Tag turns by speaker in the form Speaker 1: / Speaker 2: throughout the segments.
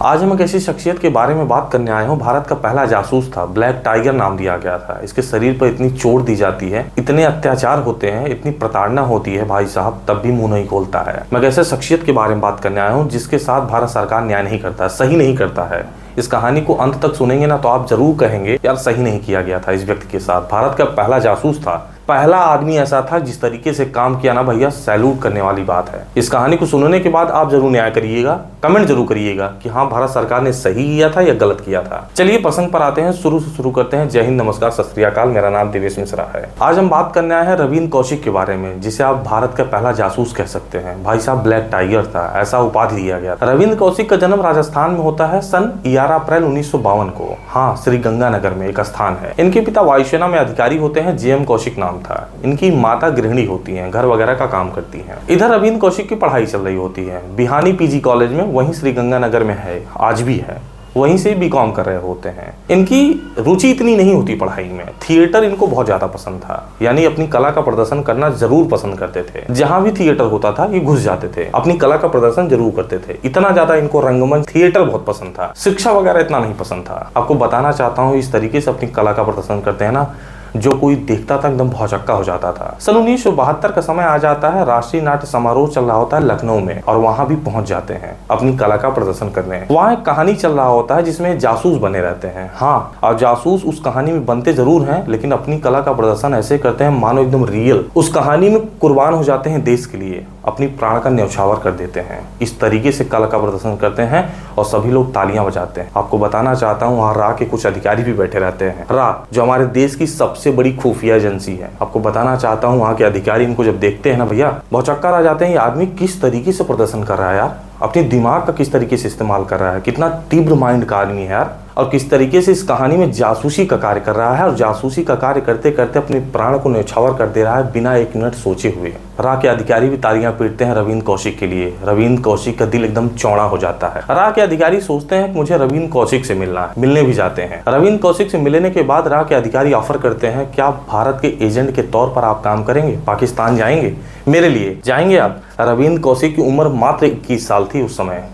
Speaker 1: आज हम एक ऐसी शख्सियत के बारे में बात करने आए हूँ। भारत का पहला जासूस था, ब्लैक टाइगर नाम दिया गया था। इसके शरीर पर इतनी चोट दी जाती है, इतने अत्याचार होते हैं, इतनी प्रताड़ना होती है भाई साहब, तब भी मुंह नहीं खोलता है। मैं ऐसे शख्सियत के बारे में बात करने आया हूँ जिसके साथ भारत सरकार न्याय नहीं करता, सही नहीं करता है। इस कहानी को अंत तक सुनेंगे ना तो आप जरूर कहेंगे यार सही नहीं किया गया था इस व्यक्ति के साथ। भारत का पहला जासूस था, पहला आदमी ऐसा था जिस तरीके से काम किया ना भैया, सैल्यूट करने वाली बात है। इस कहानी को सुनने के बाद आप जरूर न्याय करिएगा, कमेंट जरूर करिएगा कि हाँ भारत सरकार ने सही किया था या गलत किया था। चलिए प्रसंग पर आते हैं, शुरू करते हैं। जय हिंद, नमस्कार, सत श्री अकाल। मेरा नाम देवेश मिश्रा है। आज हम बात करने आए हैं रविंद्र कौशिक के बारे में, जिसे आप भारत का पहला जासूस कह सकते हैं। भाई साहब ब्लैक टाइगर था, ऐसा उपाधि दिया गया था। रविंद्र कौशिक का जन्म राजस्थान में होता है सन 11 अप्रैल 1952 को। हाँ, श्री गंगानगर में एक स्थान है। इनके पिता वायुसेना में अधिकारी होते हैं, JM कौशिक नाम था। इनकी माता गृहिणी होती हैं, घर वगैरह का काम करती हैं। इधर रविंद्र कौशिक की पढ़ाई चल रही होती है बिहानी PG कॉलेज में, वहीं श्री गंगानगर में है, आज भी है। वहीं से BCom कर रहे होते हैं। इनकी रुचि इतनी नहीं होती पढ़ाई में, थिएटर इनको बहुत ज्यादा पसंद था, यानी अपनी कला का प्रदर्शन करना जरूर पसंद करते थे। जहां भी थिएटर होता था ये घुस जाते थे, अपनी कला का प्रदर्शन जरूर करते थे। इतना ज्यादा इनको रंगमंच थिएटर बहुत पसंद था, शिक्षा वगैरह इतना नहीं पसंद था। आपको बताना चाहता हूँ, इस तरीके से अपनी कला का प्रदर्शन करते हैं ना, जो कोई देखता था एकदम भौचक्का हो जाता था। सन 1972 का समय आ जाता है, राष्ट्रीय नाट्य समारोह चल रहा होता है लखनऊ में, और वहां भी पहुंच जाते हैं अपनी कला का प्रदर्शन करने। वहां एक कहानी चल रहा होता है जिसमें जासूस बने रहते हैं। हाँ, और जासूस उस कहानी में बनते जरूर हैं, लेकिन अपनी कला का प्रदर्शन ऐसे करते हैं मानो एकदम रियल उस कहानी में कुर्बान हो जाते हैं, देश के लिए अपनी प्राण का न्यौछावर कर देते हैं। इस तरीके से कला का प्रदर्शन करते हैं और सभी लोग तालियां बजाते हैं। आपको बताना चाहता हूँ, वहाँ रा के कुछ अधिकारी भी बैठे रहते हैं। रा जो हमारे देश की सबसे बड़ी खुफिया एजेंसी है। आपको बताना चाहता हूँ, वहाँ के अधिकारी इनको जब देखते हैं ना भैया, बहुत चक्कर आ जाते हैं। ये आदमी किस तरीके से प्रदर्शन कर रहा है यार, अपने दिमाग का किस तरीके से इस्तेमाल कर रहा है, कितना तीव्र माइंड का आदमी है यार, और किस तरीके से इस कहानी में जासूसी का कार्य कर रहा है, और जासूसी का कार्य करते करते अपने प्राण को न्यौछावर कर दे रहा है बिना एक मिनट सोचे हुए। रा के अधिकारी भी तालियां पीटते हैं रविंद्र कौशिक के लिए। रविंद्र कौशिक का दिल एकदम चौड़ा हो जाता है। रा के अधिकारी सोचते हैं कि मुझे रविंद्र कौशिक से मिलना है, मिलने भी जाते हैं। रविंद्र कौशिक से मिलने के बाद रा के अधिकारी ऑफर करते हैं, क्या आप भारत के एजेंट के तौर पर आप काम करेंगे, पाकिस्तान जाएंगे, मेरे लिए जाएंगे आप। रविंद्र कौशिक की उम्र मात्र 21 साल थी उस समय,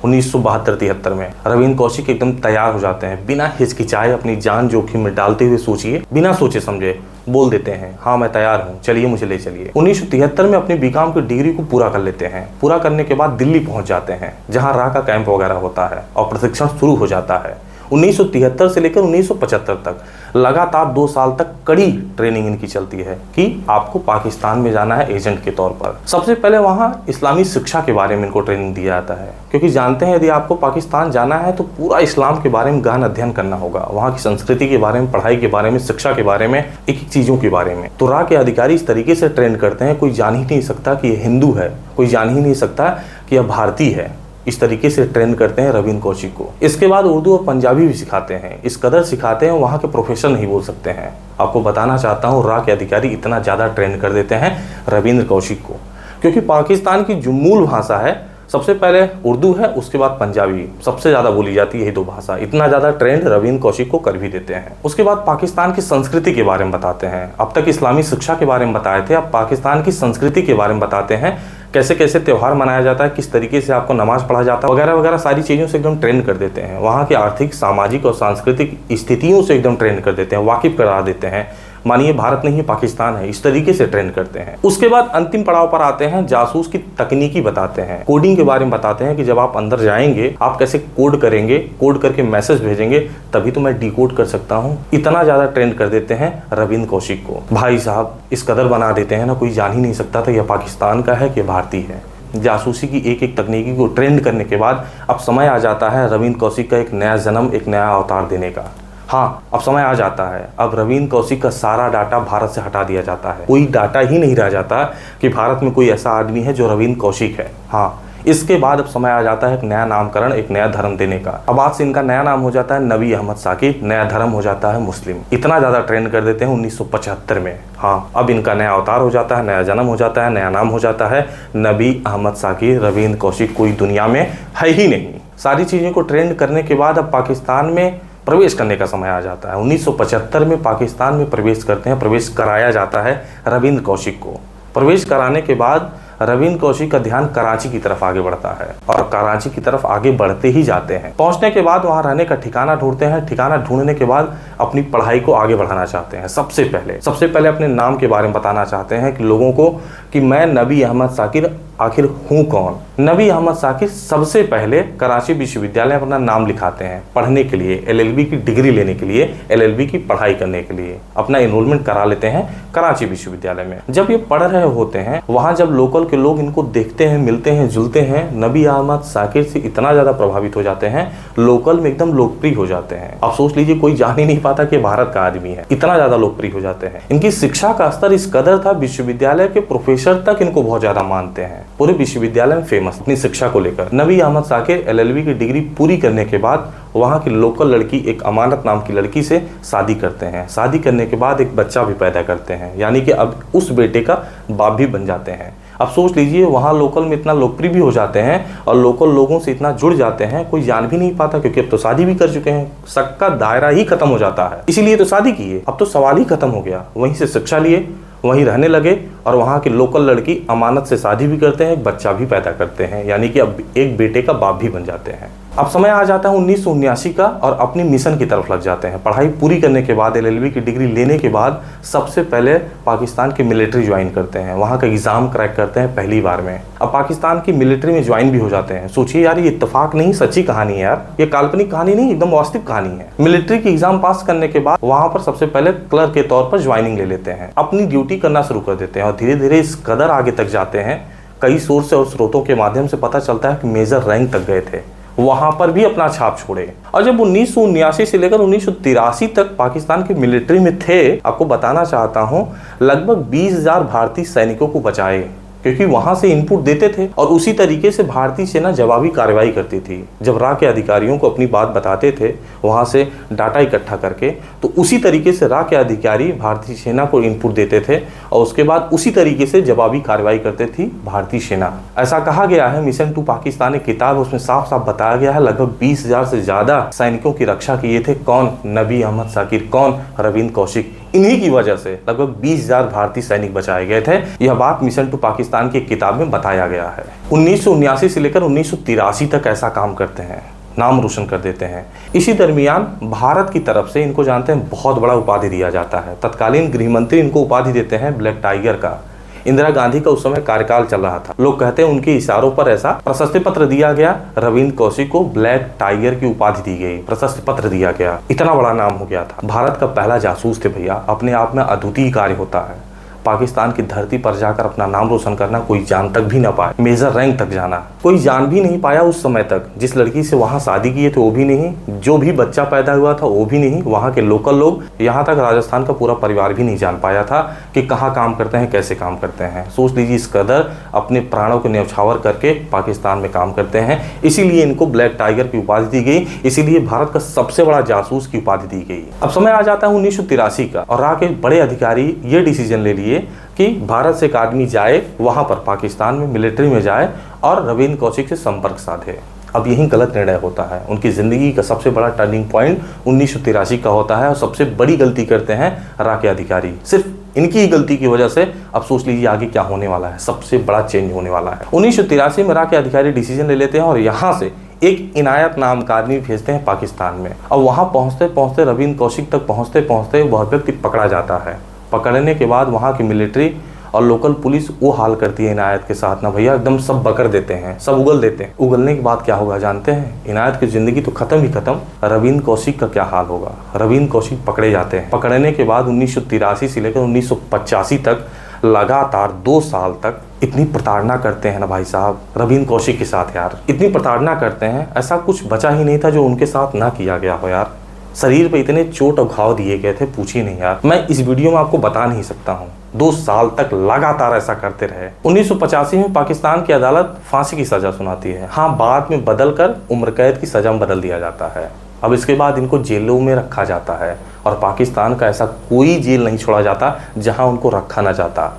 Speaker 1: 1972-73 में। रविंद्र कौशिक एकदम तैयार हो जाते हैं, बिना हिचकिचाए अपनी जान जोखिम में डालते हुए, सोचिए बिना सोचे समझे बोल देते हैं, हाँ मैं तैयार हूँ, चलिए मुझे ले चलिए। 1973 में अपनी BCom की डिग्री को पूरा कर लेते हैं। पूरा करने के बाद दिल्ली पहुंच जाते हैं, जहां रा का कैंप वगैरह होता है और प्रशिक्षण शुरू हो जाता है। 1973 से लेकर 1975 तक लगातार 2 साल तक कड़ी ट्रेनिंग इनकी चलती है कि आपको पाकिस्तान में जाना है एजेंट के तौर पर। सबसे पहले वहां इस्लामी शिक्षा के बारे में इनको ट्रेनिंग दिया जाता है, क्योंकि जानते हैं यदि आपको पाकिस्तान जाना है तो पूरा इस्लाम के बारे में गहन अध्ययन करना होगा, वहाँ की संस्कृति के बारे में, पढ़ाई के बारे में, शिक्षा के बारे में, एक एक चीज़ों के बारे में। तो रा के अधिकारी इस तरीके से ट्रेन करते हैं, कोई जान ही नहीं सकता कि ये हिंदू है, कोई जान ही नहीं सकता कि यह भारतीय है। इस तरीके से ट्रेन करते हैं रविंद्र कौशिक को। इसके बाद उर्दू और पंजाबी भी सिखाते हैं, इस कदर सिखाते हैं वहाँ के प्रोफेसर नहीं बोल सकते हैं। आपको बताना चाहता हूँ, रा के अधिकारी इतना ज़्यादा ट्रेन कर देते हैं रविंद्र कौशिक को, क्योंकि पाकिस्तान की जो मूल भाषा है सबसे पहले उर्दू है, उसके बाद पंजाबी सबसे ज़्यादा बोली जाती है, ये 2 भाषा। इतना ज़्यादा ट्रेंड रविंद्र कौशिक को कर भी देते हैं। उसके बाद पाकिस्तान की संस्कृति के बारे में बताते हैं। अब तक इस्लामी शिक्षा के बारे में बताए थे, अब पाकिस्तान की संस्कृति के बारे में बताते हैं, कैसे कैसे त्यौहार मनाया जाता है, किस तरीके से आपको नमाज पढ़ा जाता है, वगैरह वगैरह सारी चीज़ों से एकदम ट्रेंड कर देते हैं। वहाँ की आर्थिक, सामाजिक और सांस्कृतिक स्थितियों से एकदम ट्रेंड कर देते हैं, वाकिफ करा देते हैं। मानिए भारत नहीं है, पाकिस्तान है, इस तरीके से ट्रेंड करते हैं। उसके बाद अंतिम पड़ाव पर आते हैं, जासूस की तकनीकी बताते हैं, कोडिंग के बारे में बताते हैं कि जब आप अंदर जाएंगे आप कैसे कोड करेंगे, कोड करके मैसेज भेजेंगे, तभी तो मैं डिकोड कर सकता हूँ। इतना ज़्यादा ट्रेंड कर देते हैं रविंद्र कौशिक को। भाई साहब इस कदर बना देते हैं ना, कोई जान ही नहीं सकता था यह पाकिस्तान का है कि भारतीय है। जासूसी की एक एक तकनीकी को ट्रेंड करने के बाद अब समय आ जाता है रविंद्र कौशिक का एक नया जन्म, एक नया अवतार देने का। हाँ, अब समय आ जाता है, अब रविंद्र कौशिक का सारा डाटा भारत से हटा दिया जाता है। कोई डाटा ही नहीं रह जाता कि भारत में कोई ऐसा आदमी है जो रविंद्र कौशिक है। हाँ, इसके बाद अब समय आ जाता है एक नया नामकरण, एक नया धर्म देने का। अब आज से इनका नया नाम हो जाता है नबी अहमद साकी, नया धर्म हो जाता है मुस्लिम। इतना ज़्यादा ट्रेंड कर देते हैं 1975 में। हाँ, अब इनका नया अवतार हो जाता है, नया जन्म हो जाता है, नया नाम हो जाता है नबी अहमद साकी। रविंद्र कौशिक कोई दुनिया में है ही नहीं। सारी चीज़ों को ट्रेंड करने के बाद अब पाकिस्तान में प्रवेश करने का समय आ जाता है। 1975 में पाकिस्तान में प्रवेश करते हैं, प्रवेश कराया जाता है रविंद्र कौशिक को। प्रवेश कराने के बाद रवीन कौशिक का ध्यान कराची की तरफ आगे बढ़ता है और कराची की तरफ आगे बढ़ते ही जाते हैं। पहुंचने के बाद वहां रहने का ठिकाना ढूंढते हैं। ठिकाना ढूंढने के बाद अपनी पढ़ाई को आगे बढ़ाना चाहते हैं। सबसे पहले अपने नाम के बारे में बताना चाहते हैं कि लोगों को कि मैं नबी अहमद साकिर आखिर हूं कौन। नबी अहमद साकिर सबसे पहले कराची विश्वविद्यालय में अपना नाम लिखाते हैं पढ़ने के लिए, एलएलबी की डिग्री लेने के लिए, एलएलबी की पढ़ाई करने के लिए अपना एनरोलमेंट करा लेते हैं कराची विश्वविद्यालय में। जब ये पढ़ रहे होते हैं, वहां जब लोकल के लोग इनको देखते हैं, मिलते हैं, जुलते हैं, नबी अहमद साकिर से इतना ज्यादा प्रभावित हो जाते हैं, लोकल में एकदम लोकप्रिय हो जाते हैं। आप सोच लीजिए, कोई जान ही नहीं पाता कि भारत का आदमी है, इतना ज्यादा लोकप्रिय हो जाते हैं। इनकी शिक्षा का स्तर इस कदर था, विश्वविद्यालय के प्रोफेसर तक इनको बहुत ज्यादा मानते हैं, पूरे विश्वविद्यालय में फेमस अपनी शिक्षा को लेकर। नबी अहमद साकिर एलएलबी की डिग्री पूरी करने के बाद वहां की लोकल लड़की, एक अमानत नाम की लड़की से शादी करते हैं। शादी करने के बाद एक बच्चा भी पैदा करते हैं, यानी कि अब उस बेटे का बाप भी बन जाते हैं। अब सोच लीजिए, वहां लोकल में इतना लोकप्रिय भी हो जाते हैं और लोकल लोगों से इतना जुड़ जाते हैं, कोई जान भी नहीं पाता, क्योंकि अब तो शादी भी कर चुके हैं, शक का दायरा ही खत्म हो जाता है। इसीलिए तो शादी की है, अब तो सवाल ही खत्म हो गया। वहीं से शिक्षा लिए, वहीं रहने लगे और वहां की लोकल लड़की अमानत से शादी भी करते हैं, एक बच्चा भी पैदा करते हैं, यानी कि अब एक बेटे का बाप भी बन जाते हैं। अब समय आ जाता है 1979 का और अपनी मिशन की तरफ लग जाते हैं। पढ़ाई पूरी करने के बाद, एलएलबी की डिग्री लेने के बाद सबसे पहले पाकिस्तान की मिलिट्री ज्वाइन करते हैं, वहां का एग्जाम क्रैक करते हैं पहली बार में। अब पाकिस्तान की मिलिट्री में ज्वाइन भी हो जाते हैं। सोचिए यार, ये इत्तेफाक नहीं, सच्ची कहानी है यार, ये काल्पनिक कहानी नहीं, एकदम वास्तविक कहानी है। मिलिट्री की एग्जाम पास करने के बाद वहां पर सबसे पहले क्लर्क के तौर पर ज्वाइनिंग ले लेते हैं, अपनी ड्यूटी करना शुरू कर देते हैं और धीरे धीरे इस कदर आगे तक जाते हैं, कई सोर्स और स्रोतों के माध्यम से पता चलता है कि मेजर रैंक तक गए थे, वहां पर भी अपना छाप छोड़े। और जब 1979 से लेकर 1983 तक पाकिस्तान की मिलिट्री में थे, आपको बताना चाहता हूं, लगभग 20,000 भारतीय सैनिकों को बचाए, क्योंकि वहां से इनपुट देते थे और उसी तरीके से भारतीय सेना जवाबी कार्रवाई करती थी। जब रा के अधिकारियों को अपनी बात बताते थे वहां से डाटा इकट्ठा करके, तो उसी तरीके से रा के अधिकारी भारतीय सेना को इनपुट देते थे और उसके बाद उसी तरीके से जवाबी कार्रवाई करते थी भारतीय सेना। ऐसा कहा गया है, मिशन टू पाकिस्तान एक किताब, उसमें साफ साफ बताया गया है, लगभग 20,000 से ज्यादा सैनिकों की रक्षा किए थे। कौन? नबी अहमद साकिर। कौन? रवीन कौशिक। इन्हीं की वजह से लगभग 20,000 भारतीय सैनिक बचाए गए थे। यह बात मिशन टू पाकिस्तान की किताब में बताया गया है। 1979 से लेकर 1983 तक ऐसा काम करते हैं, नाम रोशन कर देते हैं। इसी दरमियान भारत की तरफ से इनको जानते हैं बहुत बड़ा उपाधि दिया जाता है। तत्कालीन गृह मंत्री इनको उपाधि देते हैं ब्लैक टाइगर का। इंदिरा गांधी का उस समय कार्यकाल चल रहा था, लोग कहते हैं उनके इशारों पर ऐसा प्रशस्ति पत्र दिया गया। रवीन कौशिक को ब्लैक टाइगर की उपाधि दी गई, प्रशस्ति पत्र दिया गया। इतना बड़ा नाम हो गया था। भारत का पहला जासूस थे भैया, अपने आप में अद्वितीय कार्य होता है। पाकिस्तान की धरती पर जाकर अपना नाम रोशन करना, कोई जान तक भी ना पाए, मेजर रैंक तक जाना, कोई जान भी नहीं पाया उस समय तक। जिस लड़की से वहां शादी किए थे वो भी नहीं, जो भी बच्चा पैदा हुआ था वो भी नहीं, वहां के लोकल लोग, यहाँ तक राजस्थान का पूरा परिवार भी नहीं जान पाया था कि कहाँ काम करते हैं, कैसे काम करते हैं। सोच लीजिए, इस कदर अपने प्राणों को न्यौछावर करके पाकिस्तान में काम करते हैं। इसीलिए इनको ब्लैक टाइगर की उपाधि दी गई, इसीलिए भारत का सबसे बड़ा जासूस की उपाधि दी गई। अब समय आ जाता है 1983 का और रा के बड़े अधिकारी ये डिसीजन ले लिए कि भारत से एक आदमी जाए वहां पर पाकिस्तान में मिलिट्री में जाए और रवीन कौशिक से संपर्क साधे। अब यही गलत निर्णय होता है। उनकी जिंदगी का सबसे बड़ा टर्निंग पॉइंट 1983 का होता है और सबसे बड़ी गलती करते हैं रा के अधिकारी। सिर्फ इनकी ही गलती की वजह से अब सोच लीजिए आगे क्या होने वाला है, सबसे बड़ा चेंज होने वाला है। 1983 में रा के अधिकारी डिसीजन ले लेते हैं और यहाँ से एक इनायत नाम का आदमी भेजते हैं पाकिस्तान में। और वहां पहुंचते पहुंचते रवीन कौशिक तक पहुंचते पहुंचते वह व्यक्ति पकड़ा जाता है। पकड़ने के बाद वहां की मिलिट्री और लोकल पुलिस वो हाल करती है इनायत के साथ ना भैया, एकदम सब बकर देते हैं, सब उगल देते हैं। उगलने के बाद क्या होगा जानते हैं? इनायत की जिंदगी तो खत्म ही खत्म, रवीन कौशिक का क्या हाल होगा। रवीन कौशिक पकड़े जाते हैं। पकड़ने के बाद 1983 से लेकर 1985 तक लगातार 2 साल तक इतनी प्रताड़ना करते हैं ना भाई साहब रवीन कौशिक के साथ। यार इतनी प्रताड़ना करते हैं, ऐसा कुछ बचा ही नहीं था जो उनके साथ ना किया गया हो। यार शरीर पे इतने चोट और घाव दिए गए थे, पूछिए नहीं यार, मैं इस वीडियो में आपको बता नहीं सकता हूँ। 2 साल तक लगातार ऐसा करते रहे। 1985 में पाकिस्तान की अदालत फांसी की सजा सुनाती है। हाँ, बाद में बदल कर उम्र कैद की सजा में बदल दिया जाता है। अब इसके बाद इनको जेलों में रखा जाता है और पाकिस्तान का ऐसा कोई जेल नहीं छोड़ा जाता जहां उनको रखा ना जाता।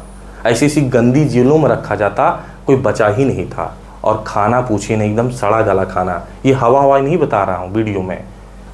Speaker 1: ऐसी ऐसी गंदी जेलों में रखा जाता, कोई बचा ही नहीं था। और खाना पूछिए नहीं, एकदम सड़ा गला खाना। ये हवा नहीं बता रहा हूँ वीडियो में,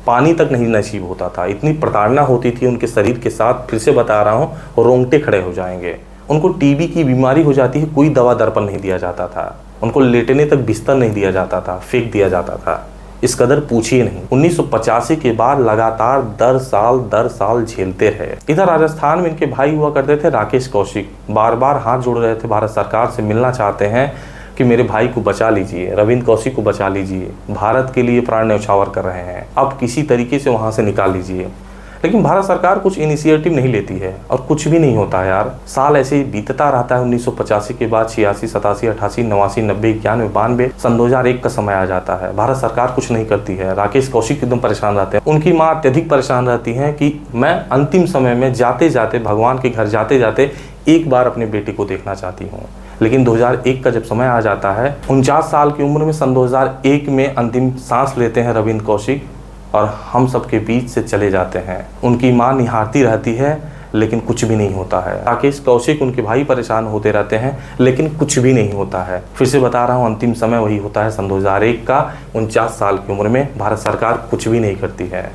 Speaker 1: पानी तक नहीं नसीब होता था। इतनी प्रताड़ना होती थी उनके शरीर के साथ, फिर से बता रहा हूँ, रोंगटे खड़े हो जाएंगे। उनको टीबी की बीमारी हो जाती है, कोई दवा दर्पण नहीं दिया जाता था, उनको लेटने तक बिस्तर नहीं दिया जाता था, फेंक दिया जाता था। इस कदर पूछिए नहीं। 1985 के बाद लगातार दर साल झेलते रहे। इधर राजस्थान में इनके भाई हुआ करते थे राकेश कौशिक, बार बार हाथ जोड़ रहे थे, भारत सरकार से मिलना चाहते हैं कि मेरे भाई को बचा लीजिए, रविंद्र कौशिक को बचा लीजिए, भारत के लिए प्राण न्यौछावर कर रहे हैं, अब किसी तरीके से वहां से निकाल लीजिए। लेकिन भारत सरकार कुछ इनिशिएटिव नहीं लेती है और कुछ भी नहीं होता है यार। साल ऐसे ही बीतता रहता है। 1985 के बाद 86, 87, 88, 89, 90, 91, 92, सन 2001 का समय आ जाता है। भारत सरकार कुछ नहीं करती है। राकेश कौशिक एकदम परेशान रहते हैं, उनकी माँ अत्यधिक परेशान रहती है कि मैं अंतिम समय में जाते जाते, भगवान के घर जाते जाते एक बार अपने बेटे को देखना चाहती हूँ। लेकिन 2001 का जब समय आ जाता है, 49 साल की उम्र में सन 2001 में अंतिम सांस लेते हैं रविंद्र कौशिक और हम सबके बीच से चले जाते हैं। उनकी मां निहारती रहती है लेकिन कुछ भी नहीं होता है। राकेश कौशिक, उनके भाई परेशान होते रहते हैं लेकिन कुछ भी नहीं होता है। फिर से बता रहा हूँ, अंतिम समय वही होता है सन 2001 का। 49 साल की उम्र में भारत सरकार कुछ भी नहीं करती है,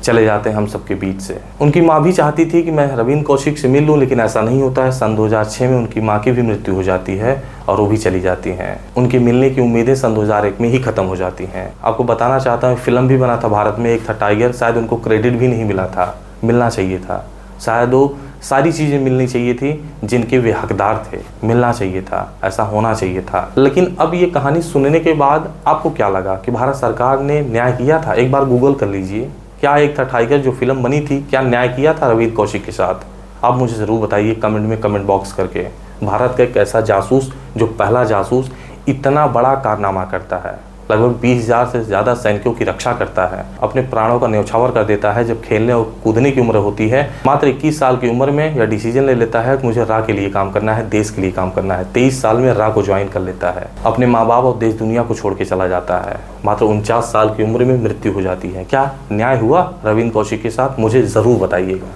Speaker 1: चले जाते हैं हम सबके बीच से। उनकी माँ भी चाहती थी कि मैं रविंद्र कौशिक से मिल लूँ, लेकिन ऐसा नहीं होता है। सन 2006 में उनकी माँ की भी मृत्यु हो जाती है और वो भी चली जाती हैं। उनके मिलने की उम्मीदें सन 2001 में ही खत्म हो जाती हैं। आपको बताना चाहता हूँ, फिल्म भी बना था भारत में, एक था टाइगर, शायद उनको क्रेडिट भी नहीं मिला था, मिलना चाहिए था। शायद वो सारी चीज़ें मिलनी चाहिए थी जिनके वे हकदार थे, मिलना चाहिए था, ऐसा होना चाहिए था। लेकिन अब ये कहानी सुनने के बाद आपको क्या लगा कि भारत सरकार ने न्याय किया था? एक बार गूगल कर लीजिए, क्या एक था टाइगर जो फिल्म बनी थी, क्या न्याय किया था रविंद्र कौशिक के साथ? आप मुझे ज़रूर बताइए कमेंट में, कमेंट बॉक्स करके। भारत का एक ऐसा जासूस, जो पहला जासूस इतना बड़ा कारनामा करता है, लगभग 20,000 से ज़्यादा सैनिकों की रक्षा करता है, अपने प्राणों का न्यौछावर कर देता है जब खेलने और कूदने की उम्र होती है। मात्र 21 साल की उम्र में यह डिसीजन ले लेता है कि मुझे रा के लिए काम करना है, देश के लिए काम करना है। 23 साल में रा को ज्वाइन कर लेता है, अपने माँ बाप और देश दुनिया को छोड़ के चला जाता है। मात्र 49 साल की उम्र में मृत्यु हो जाती है। क्या न्याय हुआ रविंद्र कौशिक के साथ? मुझे ज़रूर बताइएगा।